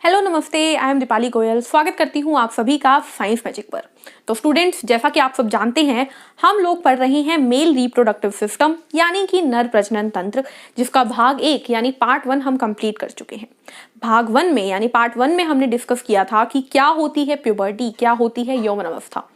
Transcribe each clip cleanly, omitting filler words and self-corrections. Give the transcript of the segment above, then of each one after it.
Hello नमस्ते, I am Deepali Goyal. स्वागत करती हूँ आप सभी का साइंस मैजिक पर। तो स्टूडेंट्स, जैसा कि आप सब जानते हैं, हम लोग पढ़ रहे हैं मेल रिप्रोडक्टिव सिस्टम यानी कि नर प्रजनन तंत्र, जिसका भाग 1 यानी पार्ट 1 हम कंप्लीट कर चुके हैं। भाग 1 में यानी पार्ट 1 में हमने डिस्कस किया था कि क्या होती है प्यूबर्टी, क्या होती है यौवन अवस्था,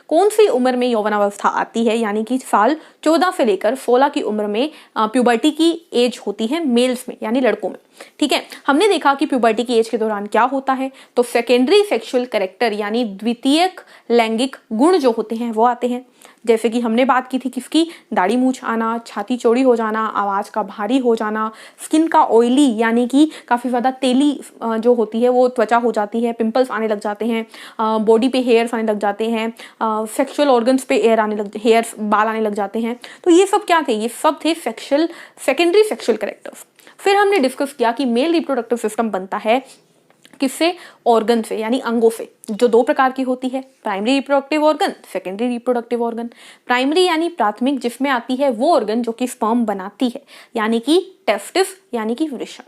कौन सी उम्र में यौवन अवस्था आती है, यानी कि साल 14 से लेकर 16 की उम्र में प्यूबर्टी की एज होती है मेल्स में यानी लड़कों में। ठीक है, हमने देखा कि प्यूबर्टी की एज के दौरान क्या होता है। तो सेकेंडरी सेक्सुअल कैरेक्टर यानी द्वितीयक लैंगिक गुण जो होते हैं वो आते हैं, जैसे कि हमने बात की थी किसकी, दाढ़ी मूछ आना, छाती चौड़ी हो जाना, आवाज का भारी हो जाना, स्किन का ऑयली यानी कि काफी ज्यादा तेली जो होती है वो त्वचा हो जाती है, पिंपल्स आने लग जाते हैं, बॉडी पे हेयर्स आने लग जाते हैं, सेक्सुअल ऑर्गन्स पे हेयर्स बाल आने लग जाते हैं। तो ये सब क्या थे, ये सब थे सेकेंडरी सेक्सुअल कैरेक्टर्स। फिर हमने डिस्कस किया कि मेल रिप्रोडक्टिव सिस्टम बनता है किससे, ऑर्गन से यानी अंगों से, जो 2 प्रकार की होती है, primary reproductive organ, secondary reproductive organ. Primary यानी प्राथमिक, जिसमें आती है वो ऑर्गन जो कि स्पर्म बनाती है, यानी कि टेस्टिस यानी कि वृषण।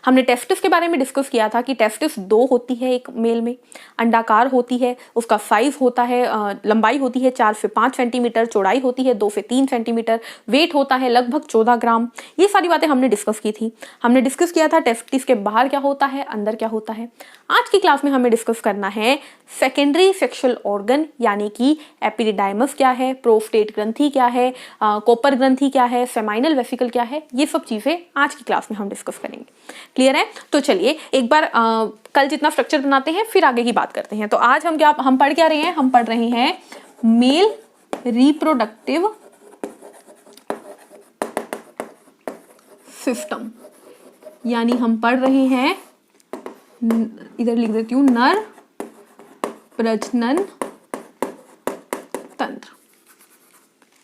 हमने टेस्टिस के बारे में डिस्कस किया था कि टेस्टिस 2 होती है एक मेल में, अंडाकार होती है, उसका साइज होता है, लंबाई होती है 4 से 5 सेंटीमीटर, चौड़ाई होती है 2 से 3 सेंटीमीटर, वेट होता है लगभग 14 ग्राम। ये सारी बातें हमने डिस्कस की थी। हमने डिस्कस किया था टेस्टिस के बाहर क्या होता है, अंदर क्या होता है। आज की क्लास में हमें डिस्कस करना है सेकेंडरी सेक्सुअल ऑर्गन यानी कि एपिडिडाइमस क्या है, प्रोस्टेट ग्रंथि क्या है, कोपर ग्रंथि क्या है, सेमाइनल वेसिकल क्या है। ये सब चीजें आज की क्लास में हम डिस्कस करेंगे। क्लियर है? तो चलिए एक बार कल जितना स्ट्रक्चर बनाते हैं फिर आगे की बात करते हैं। तो आज हम पढ़ क्या रहे हैं, हम पढ़ रहे हैं मेल रिप्रोडक्टिव सिस्टम, यानी हम पढ़ रहे हैं, इधर लिख देती हूं, नर प्रजनन तंत्र।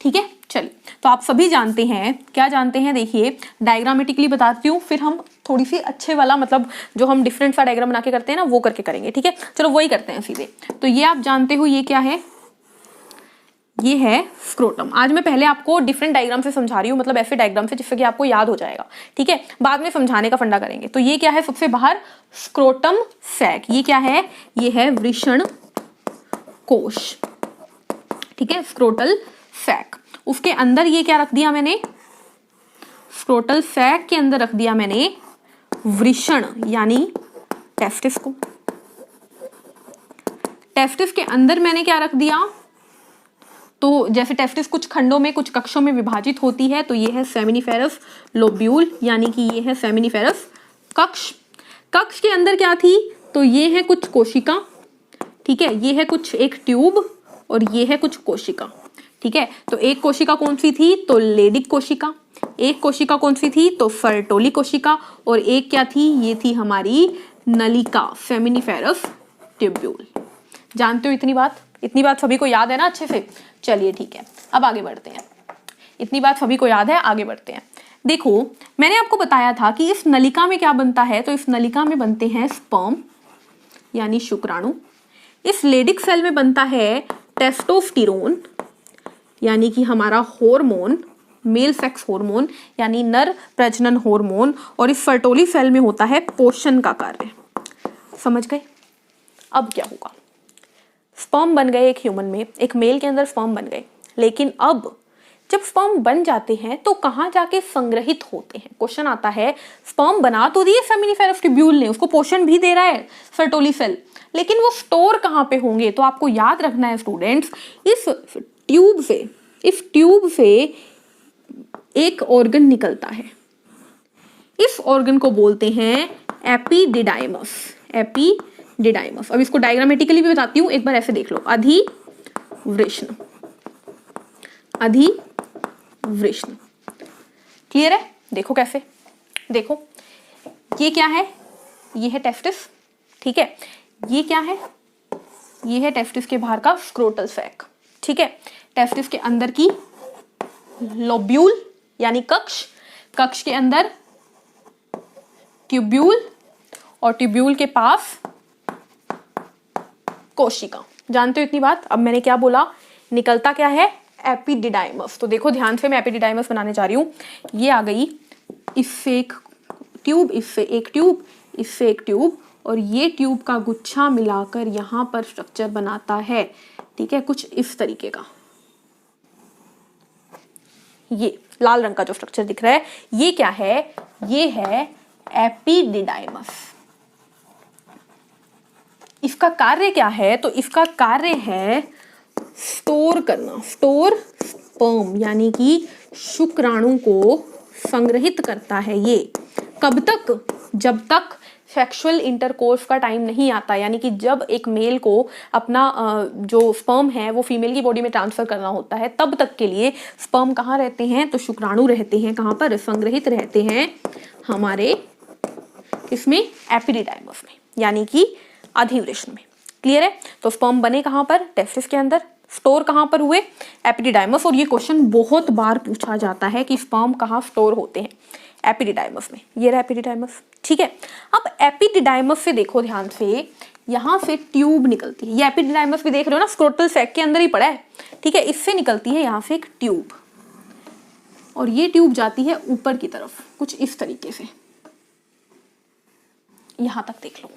ठीक है, चलिए। तो आप सभी जानते हैं, क्या जानते हैं, देखिए डायग्रामेटिकली बताती हूँ, फिर हम थोड़ी सी अच्छे वाला मतलब जो हम डिफरेंट सा डायग्राम बना के करते हैं ना वो करके करेंगे। ठीक है, चलो वही करते हैं सीधे। तो ये आप जानते हो, ये क्या है, ये है स्क्रोटम। आज मैं पहले आपको डिफरेंट डायग्राम से समझा रही हूँ, मतलब ऐसे डायग्राम से जिससे कि आपको याद हो जाएगा। ठीक है, बाद में समझाने का फंडा करेंगे। तो ये क्या है, सबसे बाहर स्क्रोटम सैक, ये क्या है, ये है वृषण कोश। ठीक है, स्क्रोटल सैक। उसके अंदर ये क्या रख दिया मैंने, स्क्रोटल सैक के अंदर रख दिया मैंने वृषण यानी टेस्टिस को। टेस्टिस के अंदर मैंने क्या रख दिया, तो जैसे टेस्टिस कुछ खंडों में, कुछ कक्षों में विभाजित होती है, तो ये है सेमिनिफेरस लोब्यूल यानी कि ये है सेमिनिफेरस कक्ष। कक्ष के अंदर क्या थी, तो ये है कुछ कोशिका, ठीक है, ये है कुछ एक ट्यूब और ये है कुछ कोशिका। ठीक है, तो एक कोशिका कौन सी थी, तो लेडिक कोशिका। एक कोशिका कौन सी थी, तो फर्टोली कोशिका। और एक क्या थी, ये थी हमारी नलिका, सेमिनिफेरस ट्यूब्यूल। जानते हो इतनी बात? इतनी बात सभी को याद है ना अच्छे से? चलिए ठीक है, अब आगे बढ़ते हैं। इतनी बात सभी को याद है, आगे बढ़ते हैं। देखो, मैंने आपको बताया था कि इस नलिका में क्या बनता है, तो इस नलिका में बनते हैं स्पर्म यानी शुक्राणु। इस लेडिक सेल में बनता है टेस्टोस्टेरोन यानी कि हमारा हार्मोन, मेल सेक्स हार्मोन यानी नर प्रजनन हार्मोन। और इस फर्टोली सेल में होता है पोषण का कार्य। समझ गए? अब क्या होगा, स्पर्म बन गए एक ह्यूमन में, एक मेल के अंदर स्पर्म बन गए, लेकिन अब जब स्पर्म बन जाते हैं तो कहाँ जाके संग्रहित होते हैं? क्वेश्चन आता है, स्पर्म बना तो दिए सेमिनिफेरस ट्यूब्यूल ने, उसको पोषण भी दे रहा है फर्टोली सेल, लेकिन वो स्टोर कहाँ पे होंगे? तो आपको याद रखना है स्टूडेंट्स, इस ट्यूब से एक ऑर्गन निकलता है। इस ऑर्गन को बोलते हैं एपिडिडाइमस। एपिडिडाइमस, अब इसको डायग्रामेटिकली भी बताती हूँ, एक बार ऐसे देख लो, अधिवृष्ण, अधिवृष्ण। क्लियर है? देखो कैसे, देखो ये क्या है, ये है टेस्टिस। ठीक है, ये क्या है, ये है टेस्टिस के बाहर का स्क्रोटल सैक। ठीक है, टेस्टिस के अंदर की लोब्यूल यानी कक्ष, कक्ष के अंदर ट्यूब्यूल और ट्यूब्यूल के पास कोशिका। जानते हो इतनी बात? अब मैंने क्या बोला, निकलता क्या है, एपिडिडाइमस। तो देखो ध्यान से, मैं एपिडिडाइमस बनाने जा रही हूं। ये आ गई, इससे एक ट्यूब, इससे एक ट्यूब, इससे एक ट्यूब और ये ट्यूब का गुच्छा मिलाकर यहाँ पर स्ट्रक्चर बनाता है। ठीक है, कुछ इस तरीके का। ये लाल रंग का जो स्ट्रक्चर दिख रहा है ये क्या है? ये है एपिडिडाइमस। इसका कार्य क्या है? तो इसका कार्य है स्टोर करना, स्टोर स्पर्म, यानी कि शुक्राणु को संग्रहित करता है। ये कब तक? जब तक सेक्सुअल इंटरकोर्स का टाइम नहीं आता, यानी कि जब एक मेल को अपना जो स्पर्म है वो फीमेल की बॉडी में ट्रांसफर करना होता है, तब तक के लिए स्पर्म कहाँ रहते हैं? तो शुक्राणु रहते हैं कहाँ पर? संग्रहित रहते हैं हमारे किसमें? एपिडिडाइमस में, यानी कि अधिवृष्ण में। क्लियर है? तो स्पर्म बने कहाँ पर? टेस्टिस के अंदर। स्टोर कहाँ पर हुए? एपिडिडाइमस। और ये क्वेश्चन बहुत बार पूछा जाता है कि स्पर्म कहाँ स्टोर होते हैं? एपिडिडाइमस में। ये रहा एपिडिडाइमस। ठीक है, अब एपिडिडाइमस से देखो ध्यान से, यहाँ से ट्यूब निकलती है। ये एपिडिडाइमस भी देख रहे हो ना, स्क्रोटल सैक के अंदर ही पड़ा है। ठीक है, इससे निकलती है यहाँ से एक ट्यूब, और ये ट्यूब जाती है ऊपर की तरफ कुछ इस तरीके से। यहां तक देख लो,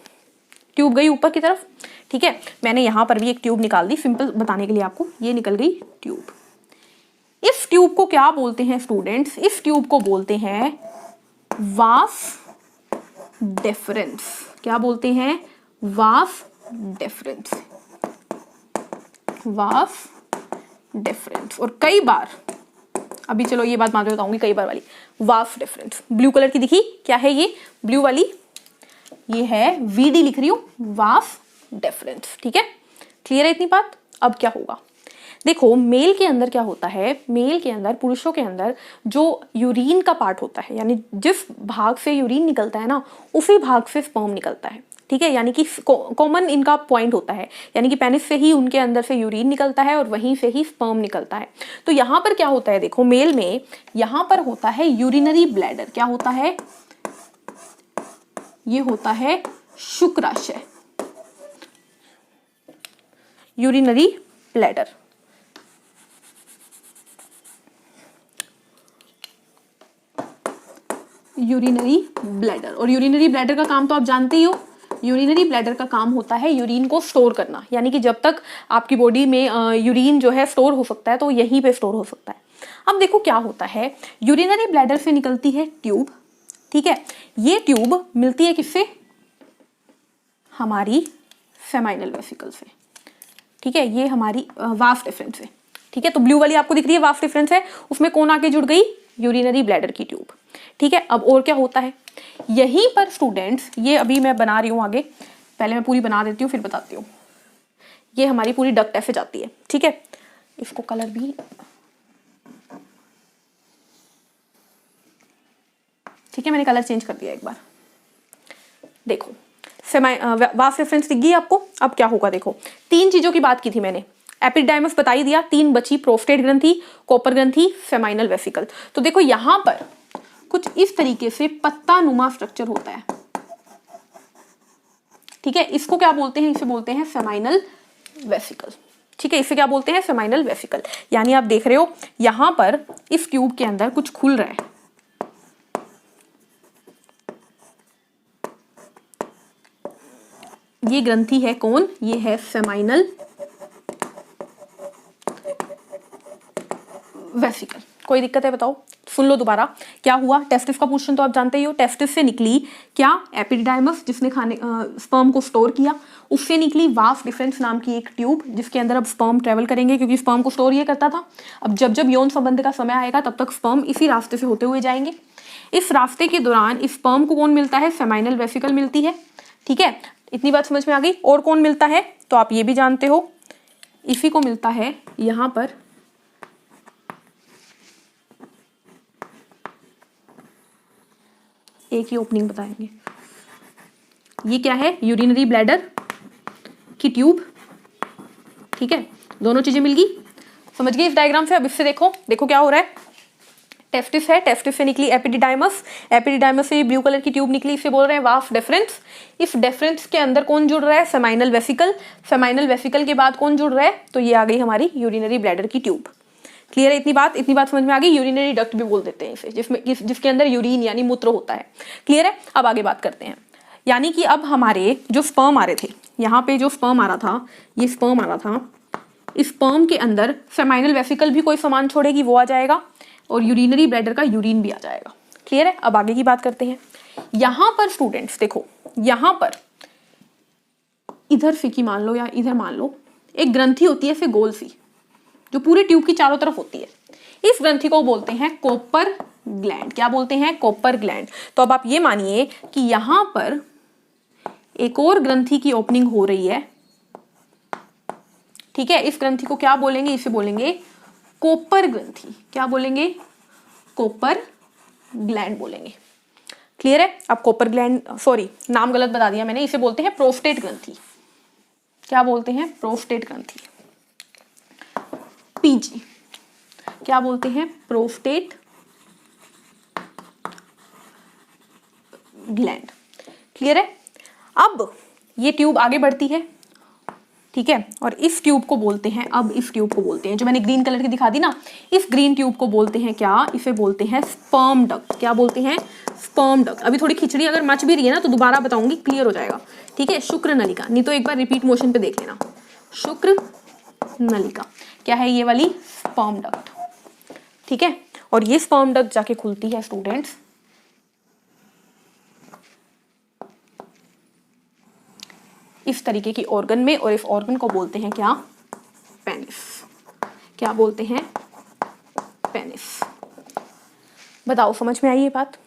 ट्यूब गई ऊपर की तरफ। ठीक है, मैंने यहां पर भी एक ट्यूब निकाल दी सिंपल बताने के लिए आपको। ये निकल गई ट्यूब। इस ट्यूब को क्या बोलते हैं स्टूडेंट्स? इस ट्यूब को बोलते हैं वास डेफरेंस। क्या बोलते हैं? Vas deferens. Vas deferens. और कई बार, अभी चलो ये बात बाद में बताऊंगी, कई बार वाली वास डेफरेंस। ब्लू कलर की दिखी? क्या है ये ब्लू वाली? ये है वीडी लिख रही हूं, वास डेफरेंस। ठीक है, क्लियर है इतनी बात? अब क्या होगा देखो, मेल के अंदर क्या होता है? मेल के अंदर, पुरुषों के अंदर जो यूरिन का पार्ट होता है, यानी जिस भाग से यूरिन निकलता है ना, उसी भाग से स्पर्म निकलता है। ठीक है, यानी कि कॉमन इनका पॉइंट होता है, यानी कि पेनिस से ही उनके अंदर से यूरिन निकलता है और वहीं से ही स्पर्म निकलता है। तो यहाँ पर क्या होता है देखो, मेल में यहाँ पर होता है यूरिनरी ब्लैडर। क्या होता है? ये होता है शुक्राशय, यूरिनरी ब्लैडर। Urinary bladder. और यूरिनरी ब्लैडर का काम तो आप जानते ही हो। यूरिनरी ब्लैडर का काम होता है यूरिन को स्टोर करना, यानी कि जब तक आपकी बॉडी में यूरिन जो है स्टोर हो सकता है तो यहीं पे स्टोर हो सकता है। अब देखो क्या होता है, यूरिनरी ब्लैडर से निकलती है ट्यूब। ठीक है, ये ट्यूब मिलती है किससे? हमारी फेमाइनल वेसिकल से। ठीक है, ये हमारी वास डिफरेंस है। ठीक है, तो ब्लू वाली आपको दिख रही है वास डिफरेंस है, उसमें कौन आके जुड़ गई? यूरिनरी ब्लैडर की ट्यूब। ठीक है, अब और क्या होता है यहीं पर स्टूडेंट्स? ये अभी मैं बना रही हूँ आगे, पहले मैं पूरी बना देती हूँ फिर बताती हूँ। ये हमारी पूरी डक्ट ऐसे जाती है। ठीक है, इसको कलर भी, ठीक है, मैंने कलर चेंज कर दिया एक बार। देखो वास रेफरेंस दिख गई आपको। अब क्या होगा देखो, तीन चीजों की बात की थी मैंने, एपिडाइमस बता ही दिया, तीन बची, प्रोस्टेट ग्रंथि, कॉपर ग्रंथि, फेमाइनल वेसिकल। तो देखो यहां पर कुछ इस तरीके से पत्ता नुमा स्ट्रक्चर होता है। ठीक है, इसको क्या बोलते हैं? इसे बोलते हैं फेमाइनल वेसिकल। ठीक है, इसे क्या बोलते हैं? फेमाइनल वेसिकल। यानी आप देख रहे हो यहां पर इस ट्यूब के अंदर कुछ खुल रहा है। ये ग्रंथि है कौन? ये है फेमाइनल वेसिकल। कोई दिक्कत है बताओ? सुन लो दोबारा क्या हुआ। टेस्टिस का पोर्शन तो आप जानते ही हो। टेस्टिस से निकली क्या? एपिडिडाइमस, जिसने स्पर्म को स्टोर किया। उससे निकली वास डिफरेंस नाम की एक ट्यूब, जिसके अंदर अब स्पर्म ट्रेवल करेंगे, क्योंकि स्पर्म को स्टोर ये करता था। अब जब जब यौन संबंध का समय आएगा तब तक स्पर्म इसी रास्ते से होते हुए जाएंगे। इस रास्ते के दौरान इस स्पर्म को कौन मिलता है? फेमाइनल वेसिकल मिलती है। ठीक है, इतनी बात समझ में आ गई। और कौन मिलता है तो आप ये भी जानते हो, इसी को मिलता है यहां पर एक ही ओपनिंग बताएंगे। ये क्या है? यूरिनरी ब्लैडर की ट्यूब। ठीक है, दोनों चीजें मिल गई, समझ गए इस डायग्राम से। अब इससे देखो, देखो क्या हो रहा है। टेस्टिस है, टेस्टिस से निकली एपिडिडाइमस, एपिडिडाइमस से ब्लू कलर की ट्यूब निकली, इसे बोल रहे हैं वास डेफरेंस। इस डेफरेंस के अंदर कौन जुड़ रहा है? फेमाइनल वेसिकल। फेमाइनल वेसिकल के बाद कौन जुड़ रहा है? तो ये आ गई हमारी यूरिनरी ब्लैडर की ट्यूब। क्लियर है इतनी बात? इतनी बात समझ में आ गई। यूरिनरी डक्ट भी बोल देते हैं इसे, जिसमें जिसके अंदर यूरिन यानी मूत्र होता है। क्लियर है? अब आगे बात करते हैं। यानी कि अब हमारे जो स्पर्म आ रहे थे, यहाँ पे जो स्पर्म आ रहा था, ये स्पर्म आ रहा था, इस स्पर्म के अंदर सेमाइनल वेसिकल भी कोई सामान छोड़ेगी, वो आ जाएगा, और यूरिनरी ब्लैडर का यूरिन भी आ जाएगा। क्लियर है? अब आगे की बात करते हैं। यहाँ पर स्टूडेंट्स देखो, यहाँ पर इधर फीकी मान लो या इधर मान लो, एक ग्रंथि होती है ऐसे गोल सी, जो पूरे ट्यूब की चारों तरफ होती है। इस ग्रंथि को बोलते हैं कोपर ग्लैंड। क्या बोलते हैं? कोपर ग्लैंड। तो अब आप ये मानिए कि यहां पर एक और ग्रंथि की ओपनिंग हो रही है, ठीक है। इस ग्रंथि को क्या बोलेंगे? इसे बोलेंगे कोपर ग्रंथि। क्या बोलेंगे? कोपर ग्लैंड बोलेंगे। क्लियर है? अब कोपर ग्लैंड, सॉरी नाम गलत बता दिया मैंने, इसे बोलते हैं प्रोस्टेट ग्रंथि। क्या बोलते हैं? प्रोस्टेट ग्रंथि, पीजी। क्या बोलते हैं? Prostate gland. क्लियर है? अब ये ट्यूब आगे बढ़ती है, ठीक है, और इस ट्यूब को बोलते हैं, अब इस ट्यूब को बोलते हैं, जो मैंने ग्रीन कलर की दिखा दी ना, इस ग्रीन ट्यूब को बोलते हैं क्या? इसे बोलते हैं स्पर्म डक्ट। क्या बोलते हैं? Sperm duct. अभी थोड़ी खिचड़ी अगर मच भी रही है ना तो दोबारा बताऊंगी, क्लियर हो जाएगा, ठीक है। शुक्र नलिका, नहीं तो एक बार रिपीट मोशन पे देख लेना। शुक्र नलिका क्या है? ये वाली स्पर्म डक्ट, ठीक है। और ये स्पर्म डक्ट जाके खुलती है स्टूडेंट्स इस तरीके की ऑर्गन में, और इस ऑर्गन को बोलते हैं क्या? पेनिस। क्या बोलते हैं? पेनिस। बताओ, समझ में आई ये बात?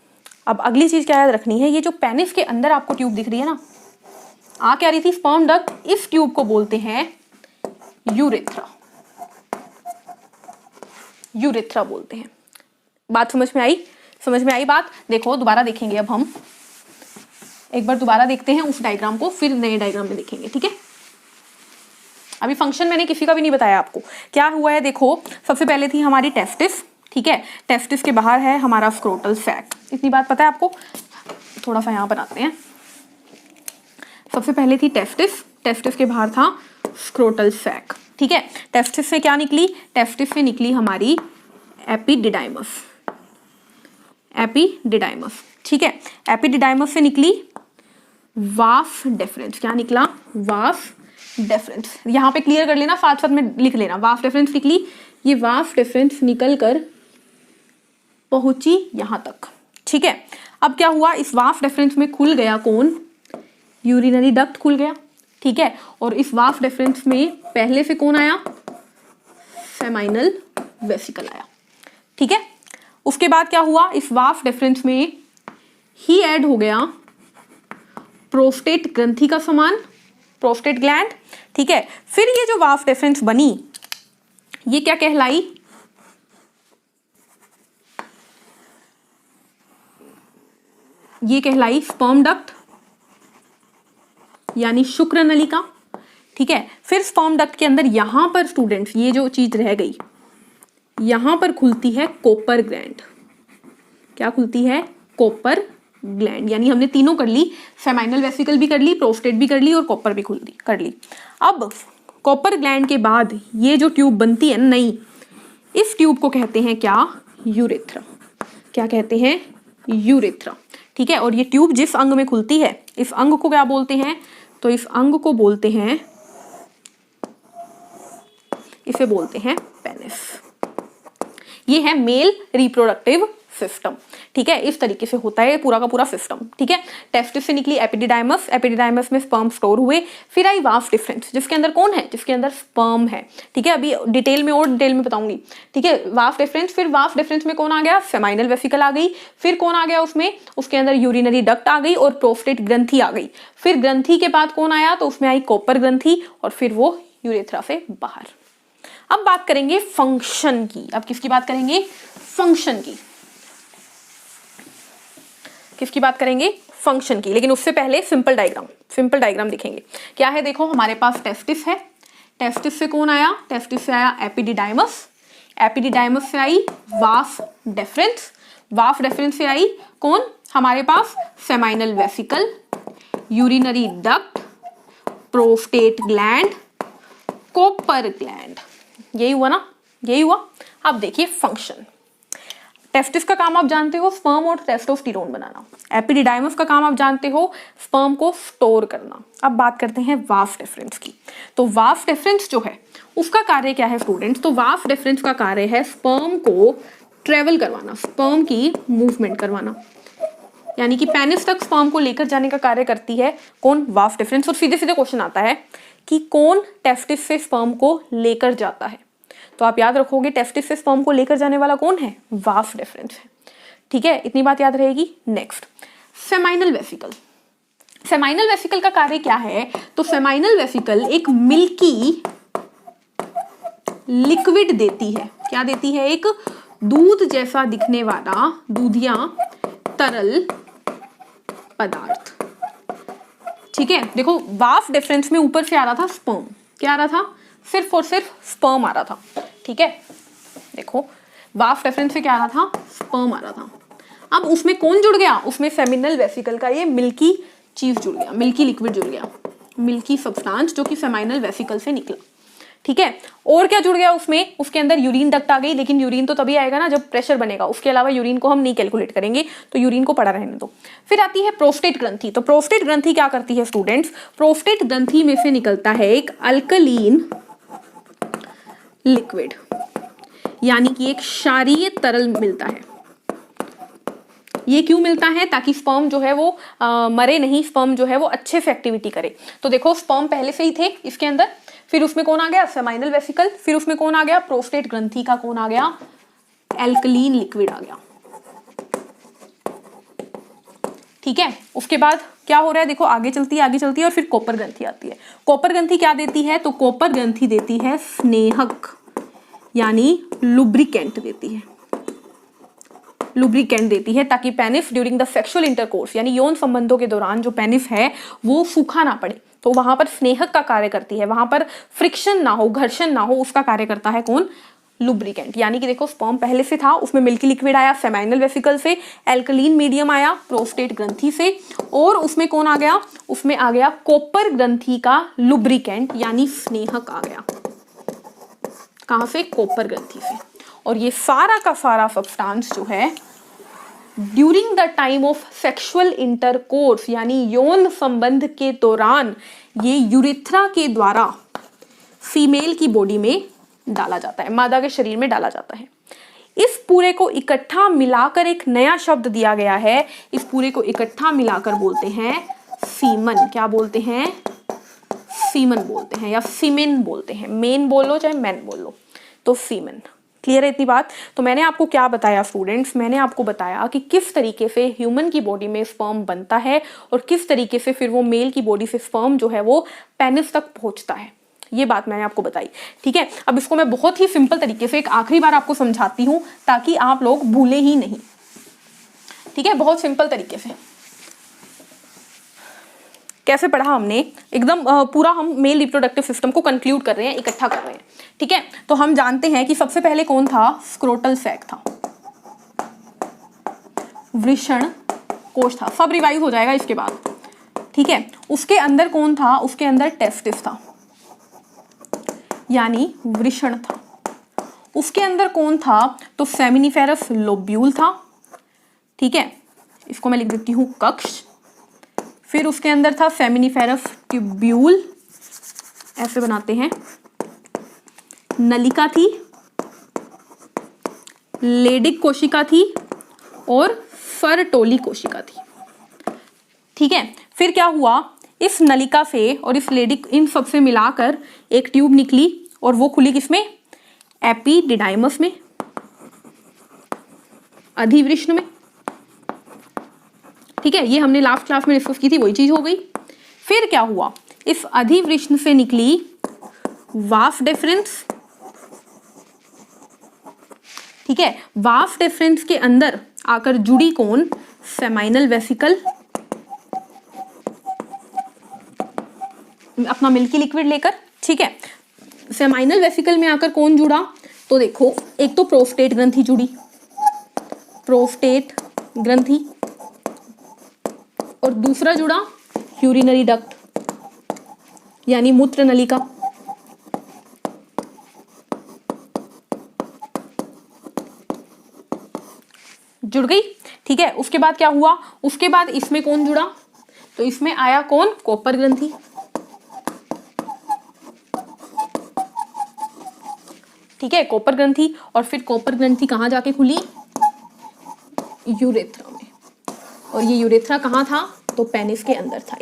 अब अगली चीज क्या याद रखनी है, ये जो पेनिस के अंदर आपको ट्यूब दिख रही है ना, आ क्या रही थी? Sperm duct. इस ट्यूब को बोलते हैं यूरेथ्रा। यूरेथ्रा बोलते हैं। बात समझ में आई? समझ में आई बात? देखो दोबारा देखेंगे, अब हम एक बार दोबारा देखते हैं उस डायग्राम को, फिर नए डायग्राम में देखेंगे, ठीक है। अभी फंक्शन मैंने किसी का भी नहीं बताया आपको। क्या हुआ है देखो, सबसे पहले थी हमारी टेस्टिस, ठीक है। टेस्टिस के बाहर है हमारा स्क्रोटल सैक। इतनी बात पता है आपको? थोड़ा सा यहाँ बनाते हैं। सबसे पहले थी टेस्टिस, टेस्टिस के बाहर था स्क्रोटल सैक, ठीक है। टेस्टिस से क्या निकली? टेस्टिस से निकली हमारी एपिडिडाइमस। एपिडिडाइमस, ठीक है। एपिडिडाइमस से निकली वाफ डेफरेंस। क्या निकला? वाफ डेफरेंस। यहाँ पे क्लियर कर लेना, साथ साथ में लिख लेना। वाफ डेफरेंस निकली, ये वाफ डेफरेंस निकल कर पहुंची यहां तक, ठीक है। अब क्या हुआ? इस वाफ डेफरेंस में खुल गया कौन? यूरिनरी डक्ट खुल गया, ठीक है। और इस वाफ डेफरेंस में पहले से कौन आया? सेमाइनल वेसिकल आया, ठीक है। उसके बाद क्या हुआ? इस वाफ डेफरेंस में ही ऐड हो गया प्रोस्टेट ग्रंथि का सामान, प्रोस्टेट ग्लैंड, ठीक है। फिर ये जो वाफ डेफरेंस बनी, ये क्या कहलाई? ये कहलाई स्पर्म डक्ट, यानी शुक्र नलिका, ठीक है। फिर स्पर्म डक्ट के अंदर यहां पर स्टूडेंट्स ये जो चीज रह गई, यहां पर खुलती है कोपर ग्लैंड। क्या खुलती है? कोपर ग्लैंड। यानी हमने तीनों कर ली, सेमाइनल वेसिकल भी कर ली, प्रोस्टेट भी कर ली, और कोपर भी कर ली। अब कोपर ग्लैंड के बाद ये जो ट्यूब बनती है नई, इस ट्यूब को कहते हैं क्या? यूरेथ्रा। क्या कहते हैं? यूरेथ्रा, ठीक है। और ये ट्यूब जिस अंग में खुलती है, इस अंग को क्या बोलते हैं? तो इस अंग को बोलते हैं, इसे बोलते हैं पेनिस। ये है मेल रिप्रोडक्टिव सिस्टम, ठीक है। इस तरीके से होता है पूरा का पूरा सिस्टम, ठीक है। टेस्टिस से निकली एपिडिडाइमस, एपिडिडाइमस में स्पर्म स्टोर हुए, फिर आई वाफ डिफरेंस, जिसके अंदर कौन है? जिसके अंदर स्पर्म है, ठीक है। अभी डिटेल में और डिटेल में बताऊंगी, ठीक है। वाफ डिफरेंस, फिर वाफ डिफरेंस में कौन आ गया? सेमाइनल वेसिकल आ गई। फिर कौन आ गया उसमें? उसके अंदर यूरिनरी डक्ट आ गई और प्रोस्टेट ग्रंथि आ गई। फिर ग्रंथि के बाद कौन आया? तो उसमें आई कोपर ग्रंथि, और फिर वो यूरेथ्रा से बाहर। अब बात करेंगे फंक्शन की। अब किसकी बात करेंगे? फंक्शन की। किसकी बात करेंगे? फंक्शन की। लेकिन उससे पहले सिंपल डायग्राम दिखेंगे। क्या है देखो, हमारे पास टेस्टिस है, टेस्टिस से कौन आया? टेस्टिस से आया एपिडिडाइमस, एपिडिडाइमस से आई वाफ डेफरेंस, वाफ डेफरेंस से आई कौन? हमारे पास seminal vesicle, urinary duct, prostate gland, Cowper gland. यही हुआ ना? यही हुआ। अब देखिए फंक्शन। टेस्टिस का काम आप जानते हो स्पर्म और टेस्टोस्टेरोन बनाना। एपिडिडाइमस का काम आप जानते हो स्पर्म को स्टोर करना। अब बात करते हैं वाफ डिफरेंस की। तो वाफ डिफरेंस जो है उसका कार्य क्या है स्टूडेंट्स? तो वाफ डिफरेंस का कार्य है स्पर्म को ट्रेवल करवाना, स्पर्म की मूवमेंट करवाना, यानी कि पेनिस तक स्पर्म को लेकर जाने का कार्य करती है कौन? वाफ डिफरेंस। और सीधे सीधे क्वेश्चन आता है कि कौन टेस्टिस से स्पर्म को लेकर जाता है? तो आप याद रखोगे टेस्टिस से स्पर्म को लेकर जाने वाला कौन है? वाफ डिफरेंस है। ठीक है, इतनी बात याद रहेगी। Next, seminal vesicle. Seminal vesicle का कार्य क्या है? तो सेमाइनल वेसिकल एक मिल्की लिक्विड देती है। क्या देती है? एक दूध जैसा दिखने वाला दूधिया तरल पदार्थ। ठीक है, देखो वाफ डिफरेंस में ऊपर से आ रहा था स्पर्म। क्या आ रहा था? सिर्फ और सिर्फ स्पर्म आ रहा था। ठीक है, देखो वाफ डिफरेंस से क्या आ रहा था? स्पर्म आ रहा था। अब उसमें कौन जुड़ गया? उसमें सेमिनल वेसिकल का ये मिल्की चीज जुड़ गया, मिल्की लिक्विड जुड़ गया, मिल्की सब्सटेंस जो कि सेमाइनल वेसिकल से निकला। ठीक है, और क्या जुड़ गया उसमें? उसके अंदर यूरिन डक्ट आ गई, लेकिन यूरिन तो तभी आएगा ना जब प्रेशर बनेगा। उसके अलावा यूरिन को हम नहीं कैलकुलेट करेंगे, तो यूरिन को पड़ा रहने दो। फिर आती है प्रोस्टेट ग्रंथि। तो प्रोस्टेट ग्रंथि क्या करती है स्टूडेंट्स? प्रोस्टेट ग्रंथि में से निकलता है एक अल्कलीन लिक्विड, यानी कि एक क्षारीय तरल मिलता है। ये क्यों मिलता है? ताकि स्पर्म जो है वो मरे नहीं, स्पर्म जो है वो अच्छे से एक्टिविटी करे। तो देखो स्पर्म पहले से ही थे इसके अंदर, फिर उसमें कौन आ गया? सेमाइनल वेसिकल, फिर उसमें कौन आ गया? प्रोस्टेट ग्रंथि का कौन आ गया? एल्कलीन लिक्विड आ गया। ठीक है, उसके बाद क्या हो रहा है? देखो आगे चलती है और फिर कॉपर ग्रंथि आती है। कॉपर ग्रंथि क्या देती है? तो कॉपर ग्रंथि देती है स्नेहक, यानी लुब्रिकेंट देती है, लुब्रिकेंट देती है ताकि penis during the sexual intercourse, यानी यौन संबंधों के दौरान जो पेनिस है वो सूखा ना पड़े। तो वहां पर स्नेहक का कार्य करती है, वहां पर फ्रिक्शन ना हो, घर्षण ना हो, उसका कार्य करता है कौन? लुब्रिकेंट। यानी कि देखो स्पर्म पहले से था, उसमें मिल्की लिक्विड आया सेमाइनल वेसिकल से, एल्कलीन मीडियम आया प्रोस्टेट ग्रंथि से, और उसमें कौन आ गया? उसमें आ गया कॉपर ग्रंथि का लुब्रिकेंट, यानी स्नेहक आ गया। कहां से? कॉपर ग्रंथि से। और ये सारा का सारा सब्सटेंस जो है during the time of sexual intercourse, यानी यौन संबंध के दौरान, ये यूरिथ्रा के द्वारा फीमेल की बॉडी में डाला जाता है, मादा के शरीर में डाला जाता है। इस पूरे को इकट्ठा मिलाकर एक नया शब्द दिया गया है। इस पूरे को इकट्ठा मिलाकर बोलते हैं सीमन। क्या बोलते हैं? सीमन बोलते हैं, या सीमेन बोलते हैं। मेन बोलो चाहे मैन बोलो, तो सीमन। क्लियर है इतनी बात? तो मैंने आपको क्या बताया स्टूडेंट्स? मैंने आपको बताया कि किस तरीके से ह्यूमन की बॉडी में स्पर्म बनता है और किस तरीके से फिर वो मेल की बॉडी से स्पर्म जो है वो पेनिस तक पहुंचता है। ये बात मैंने आपको बताई। ठीक है, अब इसको मैं बहुत ही सिंपल तरीके से एक आखिरी बार आपको समझाती हूं ताकि आप लोग भूले ही नहीं। ठीक है, बहुत सिंपल तरीके से कैसे पढ़ा हमने, एकदम पूरा हम मेल रिप्रोडक्टिव सिस्टम को कंक्लूड कर रहे हैं, इकट्ठा कर रहे हैं। ठीक है, तो हम जानते हैं कि सबसे पहले कौन था? स्क्रोटल सैक था, वृषण कोश था। सब रिवाइज हो जाएगा इसके बाद। ठीक है, उसके अंदर कौन था? उसके अंदर टेस्टिस था, यानी वृषण था। उसके अंदर कौन था? तो सेमिनिफेरस लोब्यूल था। ठीक है, इसको मैं लिख देती हूं कक्ष। फिर उसके अंदर था सेमिनिफेरस ट्यूब्यूल, ऐसे बनाते हैं। नलिका थी, लेडिक कोशिका थी और फरटोली कोशिका थी। ठीक है, फिर क्या हुआ? इस नलिका से और इस लेडिक, इन सब से मिलाकर एक ट्यूब निकली और वो खुली किसमें? एपिडिडाइमस में, अधिवृष्ण में। ठीक है, ये हमने लास्ट क्लास में डिस्कस की थी, वही चीज हो गई। फिर क्या हुआ? इस अधिवृष्ण से निकली वाफ डिफरेंस। ठीक है, वाफ डिफरेंस के अंदर आकर जुड़ी कौन? सेमाइनल वेसिकल, अपना मिल्की लिक्विड लेकर। ठीक है, सेमाइनल वेसिकल में आकर कौन जुड़ा? तो देखो, एक तो प्रोस्टेट ग्रंथि जुड़ी, प्रोस्टेट ग्रंथि, और दूसरा जुड़ा यूरिनरी डक्ट, यानी मूत्र नलिका। जुड़ गई, ठीक है। उसके बाद क्या हुआ, उसके बाद इसमें कौन जुड़ा, तो इसमें आया कौन, कॉपर ग्रंथि, ठीक है, कॉपर ग्रंथि। और फिर कॉपर ग्रंथि कहाँ जाके खुली, यूरेथ्रा में। और ये यूरेथ्रा कहाँ था, तो पेनिस के अंदर था।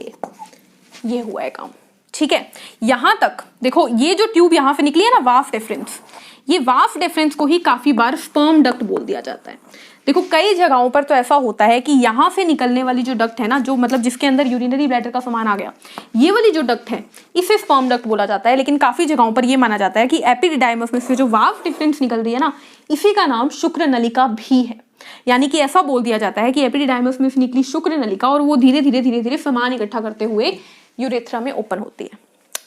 ये हुआ है काम, ठीक है। यहां तक देखो, ये जो ट्यूब यहां से निकली है ना, वाफ डिफरेंस, ये वाफ डिफरेंस को ही काफी बार स्पर्म डक्ट बोल दिया जाता है। देखो कई जगहों पर तो ऐसा होता है कि यहाँ से निकलने वाली जो डक्ट है ना, जो मतलब जिसके अंदर यूरिनरी ब्लैडर का सामान आ गया, ये वाली जो डक्ट है इसे स्पर्म डक्ट बोला जाता है। लेकिन काफी जगहों पर ये माना जाता है कि एपिडिडाइमस में से जो वाफ डिफरेंस निकल रही है ना, इसी का नाम शुक्र नलिका भी है। यानी कि ऐसा बोल दिया जाता है कि एपिडिडाइमस में से निकली शुक्र नलिका और वो धीरे धीरे धीरे धीरे सामान इकट्ठा करते हुए यूरेथ्रा में ओपन होती है।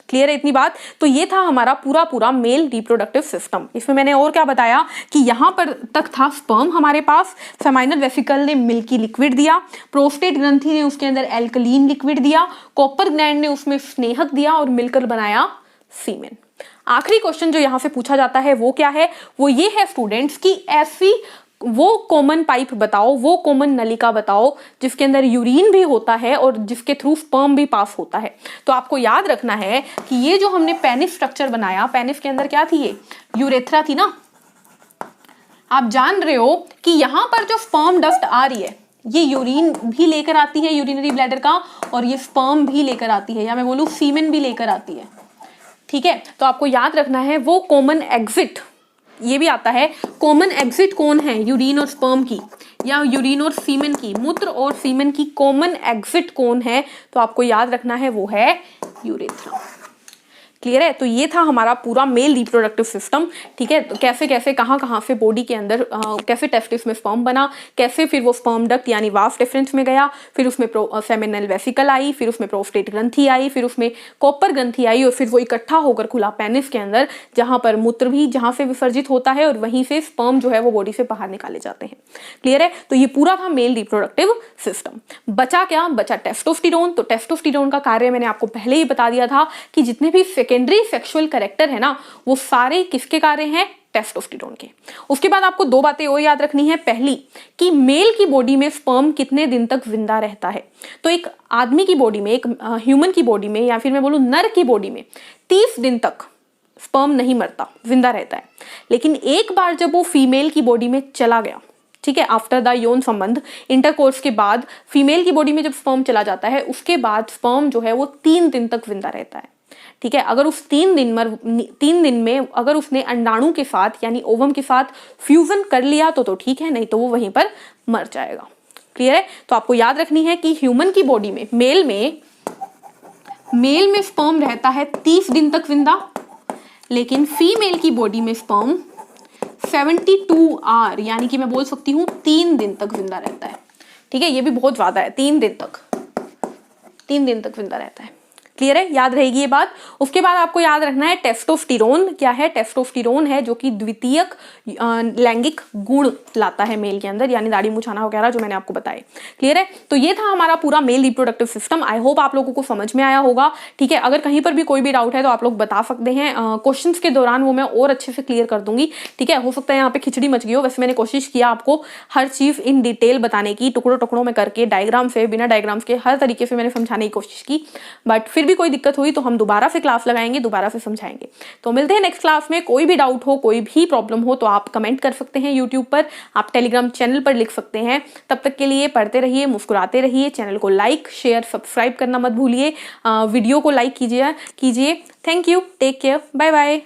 क्लियर है इतनी बात। तो ये था हमारा पूरा पूरा मेल रिप्रोडक्टिव सिस्टम। इसमें मैंने और क्या बताया कि यहाँ पर तक था स्पर्म हमारे पास, सेमाइनल वेसिकल ने मिल्की लिक्विड दिया, प्रोस्टेट ग्रंथि ने उसके अंदर एल्कलीन लिक्विड दिया, कॉपर ग्लैंड ने उसमें स्नेहक दिया और मिलकर बनाया सीमेन। आखिरी क्वेश्चन जो यहाँ से पूछा जाता है वो क्या है, वो ये है स्टूडेंट्स की ऐसी वो कॉमन पाइप बताओ, वो कॉमन नलिका बताओ जिसके अंदर यूरिन भी होता है और जिसके थ्रू स्पर्म भी पास होता है। तो आपको याद रखना है कि ये जो हमने पेनिस स्ट्रक्चर बनाया, पेनिस के अंदर क्या थी, ये यूरेथ्रा थी ना। आप जान रहे हो कि यहां पर जो स्पर्म डक्ट आ रही है, ये यूरिन भी लेकर आती है यूरिनरी ब्लैडर का, और ये स्पर्म भी लेकर आती है, या मैं बोलूं सीमेन भी लेकर आती है, ठीक है। तो आपको याद रखना है वो कॉमन एग्जिट, ये भी आता है कॉमन एग्जिट कौन है, यूरिन और स्पर्म की, या यूरिन और सीमेन की, मूत्र और सीमेन की कॉमन एग्जिट कौन है, तो आपको याद रखना है वो है यूरेथ्रा। क्लियर है। तो ये था हमारा पूरा मेल रिप्रोडक्टिव सिस्टम, ठीक है। तो कैसे कैसे कहाँ से बॉडी के अंदर कैसे टेस्टिस में स्पर्म बना, कैसे फिर वो स्पर्म डक्ट यानी वाफ डिफरेंस में गया, फिर उसमें सेमिनल वेसिकल आई, फिर उसमें प्रोस्टेट ग्रंथि आई, फिर उसमें कॉपर ग्रंथि आई, और फिर वो इकट्ठा होकर खुला पेनिस के अंदर, जहां पर मूत्र भी जहां से विसर्जित होता है और वहीं से स्पर्म जो है वो बॉडी से बाहर निकाले जाते हैं। क्लियर है। तो ये पूरा था मेल रिप्रोडक्टिव सिस्टम। बचा क्या, बचा टेस्टोस्टेरोन। तो टेस्टोस्टेरोन का कार्य मैंने आपको पहले ही बता दिया था कि जितने भी सेकेंडरी सेक्सुअल कैरेक्टर है ना, वो सारे किसके कार्य हैं, टेस्टोस्टेरोन के। उसके बाद आपको दो बातें और याद रखनी है। पहली कि मेल की बॉडी में स्पर्म कितने दिन तक जिंदा रहता है। तो एक आदमी की बॉडी में, एक ह्यूमन की बॉडी में, या फिर मैं बोलूं नर की बॉडी में 30 दिन तक स्पर्म नहीं मरता, जिंदा रहता है। लेकिन एक बार जब वो फीमेल की बॉडी में चला गया, ठीक है, आफ्टर द यौन संबंध, इंटरकोर्स के बाद फीमेल की बॉडी में जब स्पर्म चला जाता है, उसके बाद स्पर्म जो है वो 3 दिन तक जिंदा रहता है, ठीक है। अगर उस 3 दिन में अगर उसने अंडाणु के साथ यानी ओवम के साथ फ्यूजन कर लिया तो ठीक है, नहीं तो वो वहीं पर मर जाएगा। क्लियर है। तो आपको याद रखनी है कि ह्यूमन की बॉडी में, मेल में स्पर्म रहता है 30 दिन तक जिंदा, लेकिन फीमेल की बॉडी में स्पर्म 72 आवर यानी कि मैं बोल सकती हूँ 3 दिन तक जिंदा रहता है, ठीक है। ये भी बहुत ज्यादा है, 3 दिन तक जिंदा रहता है। क्लियर है, याद रहेगी ये बात। उसके बाद आपको याद रखना है टेस्टोस्टेरोन क्या है। टेस्टोस्टेरोन है जो कि द्वितीयक लैंगिक गुण लाता है मेल के अंदर, यानी दाढ़ी मुछाना वगैरह जो मैंने आपको बताए। क्लियर है। तो ये था हमारा पूरा male reproductive system. I hope आप लोगों को समझ में आया होगा, ठीक है। अगर कहीं पर भी कोई भी डाउट है तो आप लोग बता सकते हैं, क्वेश्चंस के दौरान वो मैं और अच्छे से क्लियर कर दूंगी, ठीक है। हो सकता है यहाँ पे खिचड़ी मच गई हो, वैसे मैंने कोशिश किया आपको हर चीज इन डिटेल बताने की, टुकड़ों टुकड़ों में करके, डायग्राम से, बिना डायग्राम्स के, हर तरीके से मैंने समझाने की कोशिश की। बट फिर भी कोई दिक्कत हुई तो हम दोबारा से क्लास लगाएंगे, दोबारा से समझाएंगे। तो मिलते हैं नेक्स्ट क्लास में। कोई भी डाउट हो, कोई भी प्रॉब्लम हो तो आप कमेंट कर सकते हैं यूट्यूब पर, आप टेलीग्राम चैनल पर लिख सकते हैं। तब तक के लिए पढ़ते रहिए, मुस्कुराते रहिए। चैनल को लाइक, शेयर, सब्सक्राइब करना मत भूलिए। वीडियो को लाइक कीजिए। Thank you, take care, bye bye.